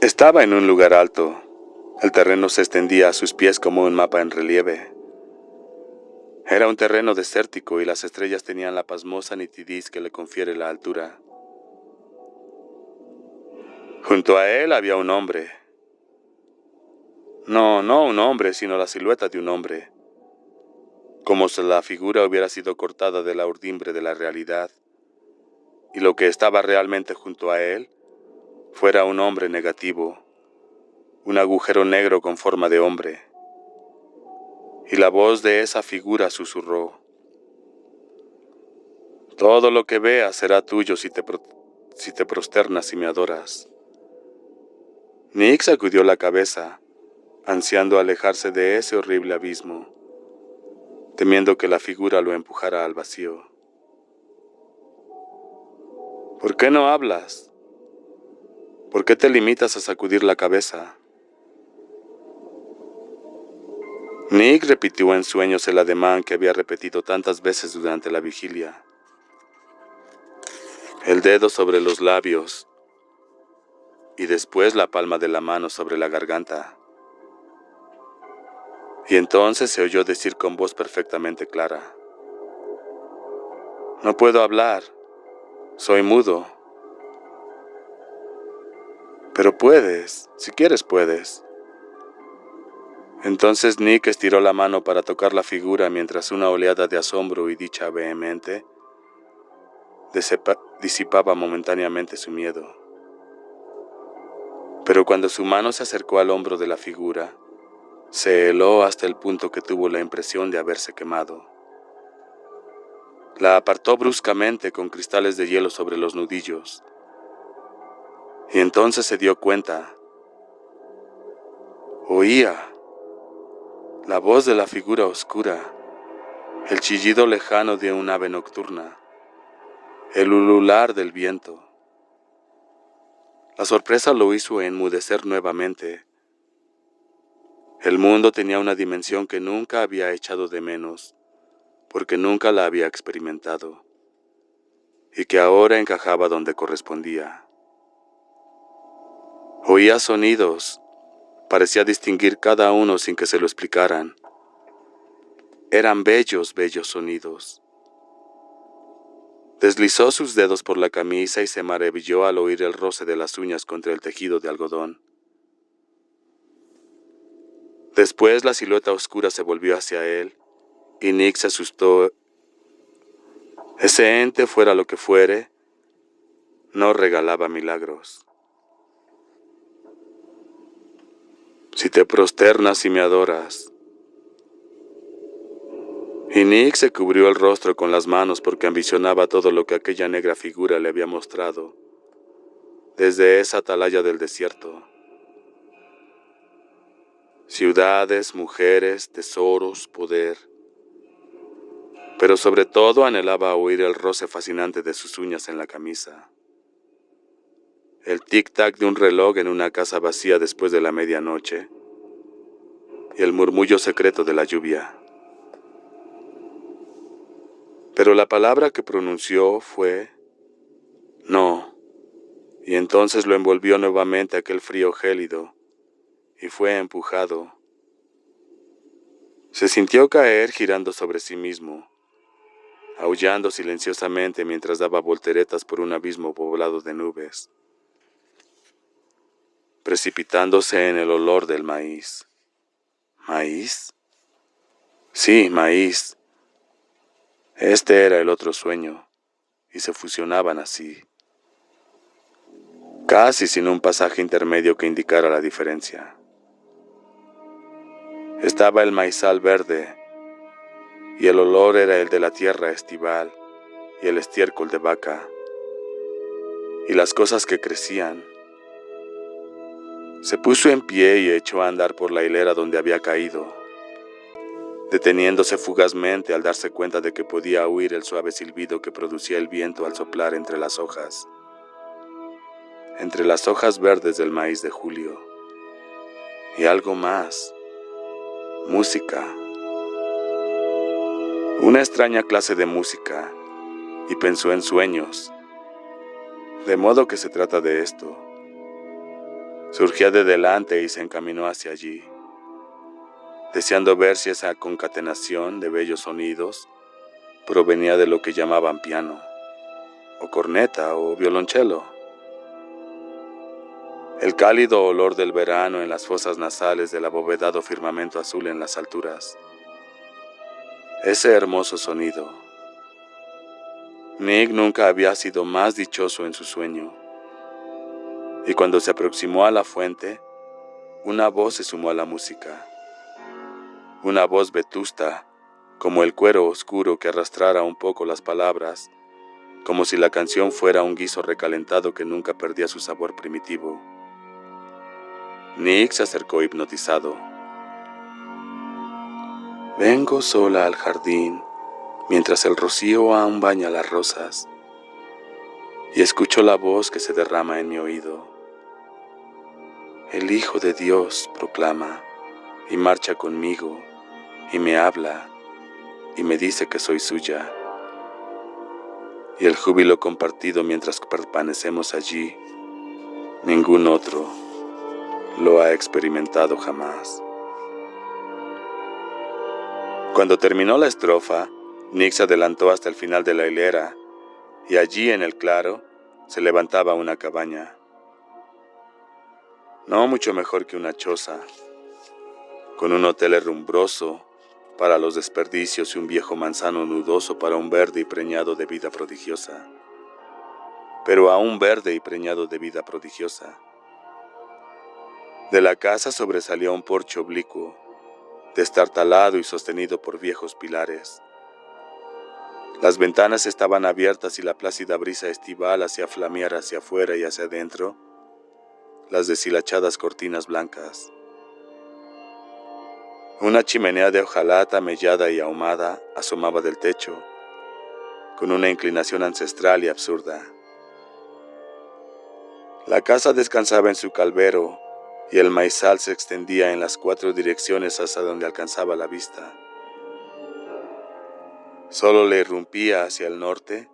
Estaba en un lugar alto. El terreno se extendía a sus pies como un mapa en relieve. Era un terreno desértico y las estrellas tenían la pasmosa nitidez que le confiere la altura. Junto a él había un hombre. No un hombre, sino la silueta de un hombre. Como si la figura hubiera sido cortada de la urdimbre de la realidad, y lo que estaba realmente junto a él fuera un hombre negativo, un agujero negro con forma de hombre. Y la voz de esa figura susurró: todo lo que veas será tuyo si te prosternas y me adoras. Nick sacudió la cabeza, ansiando alejarse de ese horrible abismo, temiendo que la figura lo empujara al vacío. ¿Por qué no hablas? ¿Por qué te limitas a sacudir la cabeza? Nick repitió en sueños el ademán que había repetido tantas veces durante la vigilia. El dedo sobre los labios y después la palma de la mano sobre la garganta. Y entonces se oyó decir con voz perfectamente clara: no puedo hablar, soy mudo. Pero puedes, si quieres puedes. Entonces Nick estiró la mano para tocar la figura mientras una oleada de asombro y dicha vehemente disipaba momentáneamente su miedo. Pero cuando su mano se acercó al hombro de la figura, se heló hasta el punto que tuvo la impresión de haberse quemado. La apartó bruscamente con cristales de hielo sobre los nudillos. Y entonces se dio cuenta. Oía la voz de la figura oscura, el chillido lejano de un ave nocturna, el ulular del viento. La sorpresa lo hizo enmudecer nuevamente. El mundo tenía una dimensión que nunca había echado de menos, porque nunca la había experimentado, y que ahora encajaba donde correspondía. Oía sonidos, parecía distinguir cada uno sin que se lo explicaran. Eran bellos sonidos. Deslizó sus dedos por la camisa y se maravilló al oír el roce de las uñas contra el tejido de algodón. Después la silueta oscura se volvió hacia él, y Nick se asustó. Ese ente, fuera lo que fuere, no regalaba milagros. Si te prosternas y me adoras. Y Nick se cubrió el rostro con las manos porque ambicionaba todo lo que aquella negra figura le había mostrado desde esa atalaya del desierto. Ciudades, mujeres, tesoros, poder. Pero sobre todo anhelaba oír el roce fascinante de sus uñas en la camisa. El tic-tac de un reloj en una casa vacía después de la medianoche. Y el murmullo secreto de la lluvia. Pero la palabra que pronunció fue no. Y entonces lo envolvió nuevamente aquel frío gélido. Y fue empujado. Se sintió caer girando sobre sí mismo, aullando silenciosamente mientras daba volteretas por un abismo poblado de nubes, precipitándose en el olor del maíz. ¿Maíz? Sí, maíz. Este era el otro sueño, y se fusionaban así, casi sin un pasaje intermedio que indicara la diferencia. Estaba el maizal verde, y el olor era el de la tierra estival y el estiércol de vaca, y las cosas que crecían. Se puso en pie y echó a andar por la hilera donde había caído, deteniéndose fugazmente al darse cuenta de que podía oír el suave silbido que producía el viento al soplar entre las hojas verdes del maíz de julio. Y algo más, música. Una extraña clase de música, y pensó en sueños. De modo que se trata de esto. Surgía de delante y se encaminó hacia allí, deseando ver si esa concatenación de bellos sonidos provenía de lo que llamaban piano, o corneta, o violonchelo. El cálido olor del verano en las fosas nasales del abovedado firmamento azul en las alturas. Ese hermoso sonido. Nick nunca había sido más dichoso en su sueño. Y cuando se aproximó a la fuente, una voz se sumó a la música. Una voz vetusta, como el cuero oscuro que arrastrara un poco las palabras, como si la canción fuera un guiso recalentado que nunca perdía su sabor primitivo. Nick se acercó hipnotizado. Vengo sola al jardín, mientras el rocío aún baña las rosas, y escucho la voz que se derrama en mi oído. El Hijo de Dios proclama, y marcha conmigo, y me habla, y me dice que soy suya. Y el júbilo compartido mientras permanecemos allí, ningún otro lo ha experimentado jamás. Cuando terminó la estrofa, Nick se adelantó hasta el final de la hilera, y allí en el claro se levantaba una cabaña. No mucho mejor que una choza, con un hotel herrumbroso para los desperdicios y un viejo manzano nudoso para un verde y preñado de vida prodigiosa. Pero aún verde y preñado de vida prodigiosa. De la casa sobresalía un porche oblicuo, destartalado y sostenido por viejos pilares. Las ventanas estaban abiertas y la plácida brisa estival hacía flamear hacia afuera y hacia adentro las deshilachadas cortinas blancas. Una chimenea de hojalata mellada y ahumada asomaba del techo, con una inclinación ancestral y absurda. La casa descansaba en su calvero y el maizal se extendía en las 4 direcciones hasta donde alcanzaba la vista. Solo le irrumpía hacia el norte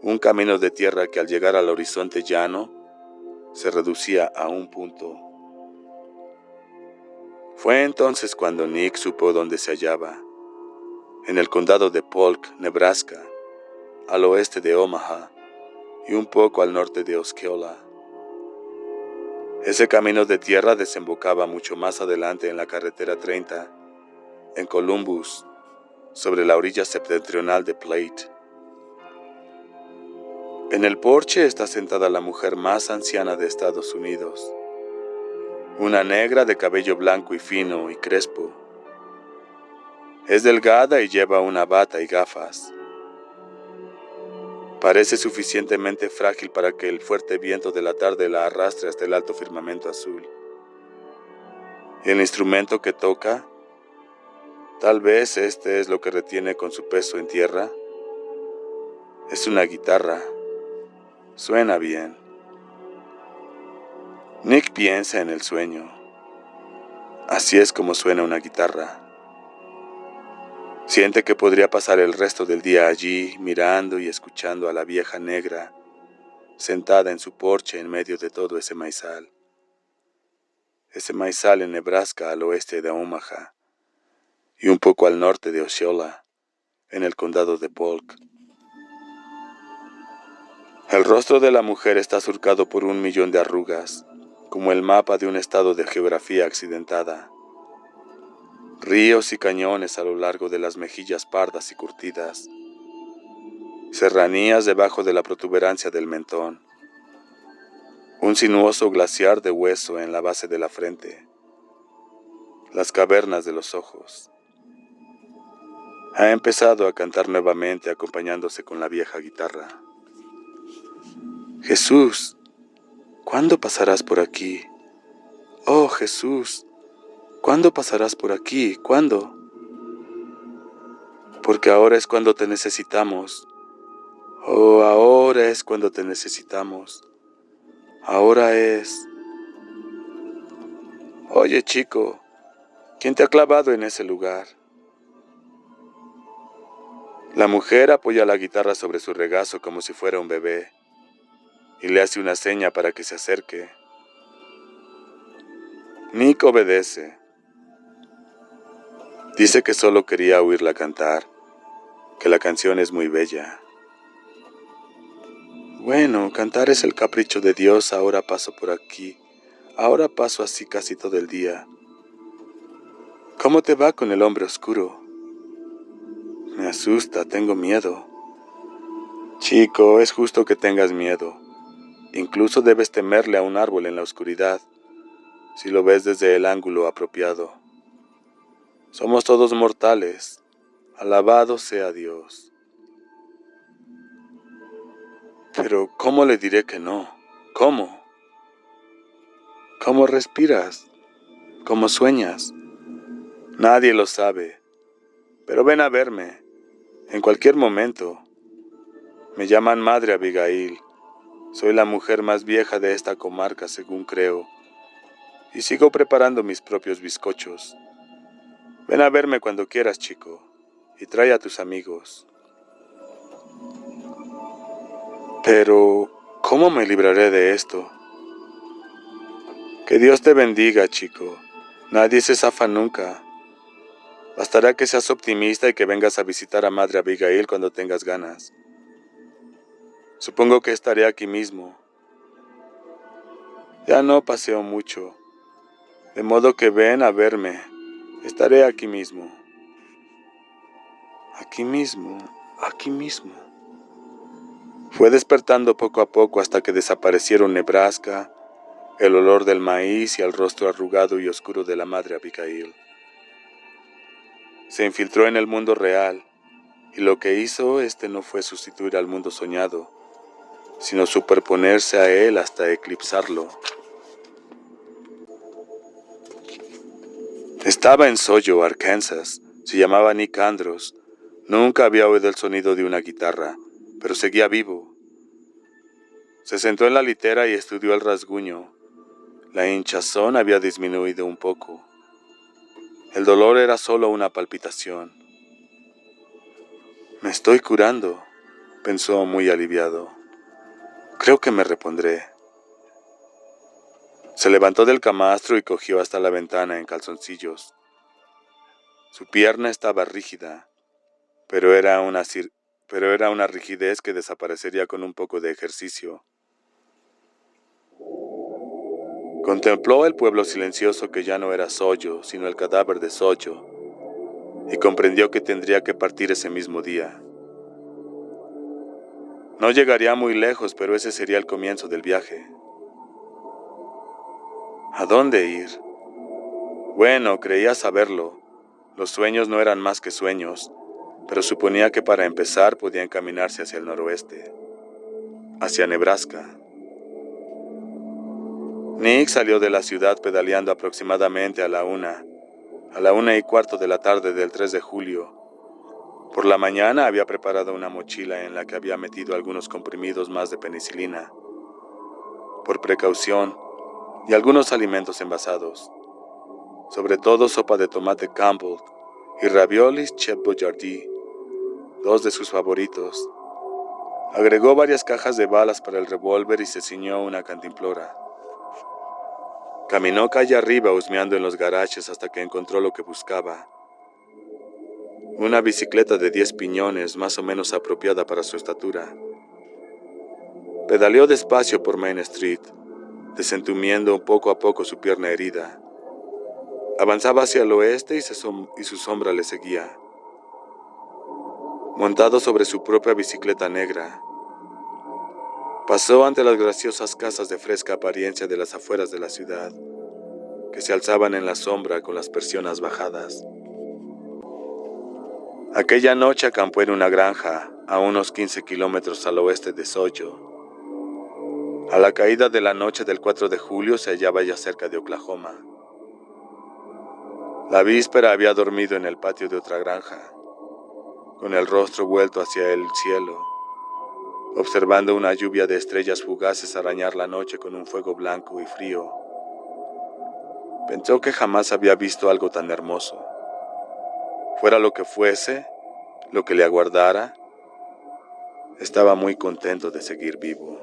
un camino de tierra que al llegar al horizonte llano se reducía a un punto. Fue entonces cuando Nick supo dónde se hallaba, en el condado de Polk, Nebraska, al oeste de Omaha y un poco al norte de Osceola. Ese camino de tierra desembocaba mucho más adelante en la carretera 30, en Columbus, sobre la orilla septentrional de Platte. En el porche está sentada la mujer más anciana de Estados Unidos, una negra de cabello blanco y fino y crespo. Es delgada y lleva una bata y gafas. Parece suficientemente frágil para que el fuerte viento de la tarde la arrastre hasta el alto firmamento azul. Y el instrumento que toca, tal vez este es lo que retiene con su peso en tierra, es una guitarra. Suena bien. Nick piensa en el sueño. Así es como suena una guitarra. Siente que podría pasar el resto del día allí, mirando y escuchando a la vieja negra, sentada en su porche en medio de todo ese maizal. Ese maizal en Nebraska al oeste de Omaha, y un poco al norte de Osceola, en el condado de Polk. El rostro de la mujer está surcado por 1.000.000 de arrugas, como el mapa de un estado de geografía accidentada. Ríos y cañones a lo largo de las mejillas pardas y curtidas. Serranías debajo de la protuberancia del mentón. Un sinuoso glaciar de hueso en la base de la frente. Las cavernas de los ojos. Ha empezado a cantar nuevamente acompañándose con la vieja guitarra. Jesús, ¿cuándo pasarás por aquí? Oh Jesús, ¿cuándo pasarás por aquí? ¿Cuándo? Porque ahora es cuando te necesitamos. Oh, ahora es cuando te necesitamos. Ahora es... Oye, chico, ¿quién te ha clavado en ese lugar? La mujer apoya la guitarra sobre su regazo como si fuera un bebé y le hace una seña para que se acerque. Nick obedece. Dice que solo quería oírla cantar, que la canción es muy bella. Bueno, cantar es el capricho de Dios, ahora paso por aquí. Ahora paso así casi todo el día. ¿Cómo te va con el hombre oscuro? Me asusta, tengo miedo. Chico, es justo que tengas miedo. Incluso debes temerle a un árbol en la oscuridad, si lo ves desde el ángulo apropiado. Somos todos mortales. Alabado sea Dios. Pero, ¿cómo le diré que no? ¿Cómo? ¿Cómo respiras? ¿Cómo sueñas? Nadie lo sabe. Pero ven a verme, en cualquier momento. Me llaman Madre Abigail. Soy la mujer más vieja de esta comarca, según creo. Y sigo preparando mis propios bizcochos. Ven a verme cuando quieras, chico. Y trae a tus amigos. Pero, ¿cómo me libraré de esto? Que Dios te bendiga, chico. Nadie se zafa nunca. Bastará que seas optimista y que vengas a visitar a Madre Abigail cuando tengas ganas. Supongo que estaré aquí mismo. Ya no paseo mucho, de modo que ven a verme. Estaré aquí mismo. Aquí mismo, aquí mismo. Fue despertando poco a poco hasta que desaparecieron Nebraska, el olor del maíz y el rostro arrugado y oscuro de la Madre Abigail. Se infiltró en el mundo real, y lo que hizo no fue sustituir al mundo soñado, sino superponerse a él hasta eclipsarlo. Estaba en Soyo, Arkansas. Se llamaba Nick Andros. Nunca había oído el sonido de una guitarra, pero seguía vivo. Se sentó en la litera y estudió el rasguño. La hinchazón había disminuido un poco. El dolor era solo una palpitación. Me estoy curando, pensó muy aliviado. Creo que me repondré. Se levantó del camastro y cogió hasta la ventana en calzoncillos. Su pierna estaba rígida, pero era una rigidez que desaparecería con un poco de ejercicio. Contempló el pueblo silencioso que ya no era Soyo, sino el cadáver de Soyo, y comprendió que tendría que partir ese mismo día. No llegaría muy lejos, pero ese sería el comienzo del viaje. ¿A dónde ir? Bueno, creía saberlo. Los sueños no eran más que sueños, pero suponía que para empezar podía encaminarse hacia el noroeste, hacia Nebraska. Nick salió de la ciudad pedaleando aproximadamente a la 1:15 de la tarde del 3 de julio. Por la mañana había preparado una mochila en la que había metido algunos comprimidos más de penicilina, por precaución, y algunos alimentos envasados, sobre todo sopa de tomate Campbell y raviolis Chef Boyardee, dos de sus favoritos. Agregó varias cajas de balas para el revólver y se ciñó una cantimplora. Caminó calle arriba husmeando en los garajes hasta que encontró lo que buscaba. Una bicicleta de 10 piñones, más o menos apropiada para su estatura. Pedaleó despacio por Main Street, desentumiendo poco a poco su pierna herida. Avanzaba hacia el oeste y su sombra le seguía. Montado sobre su propia bicicleta negra, pasó ante las graciosas casas de fresca apariencia de las afueras de la ciudad, que se alzaban en la sombra con las persianas bajadas. Aquella noche acampó en una granja, a unos 15 kilómetros al oeste de Soyo. A la caída de la noche del 4 de julio se hallaba ya cerca de Oklahoma. La víspera había dormido en el patio de otra granja, con el rostro vuelto hacia el cielo, observando una lluvia de estrellas fugaces arañar la noche con un fuego blanco y frío. Pensó que jamás había visto algo tan hermoso. Fuera lo que fuese, lo que le aguardara, estaba muy contento de seguir vivo.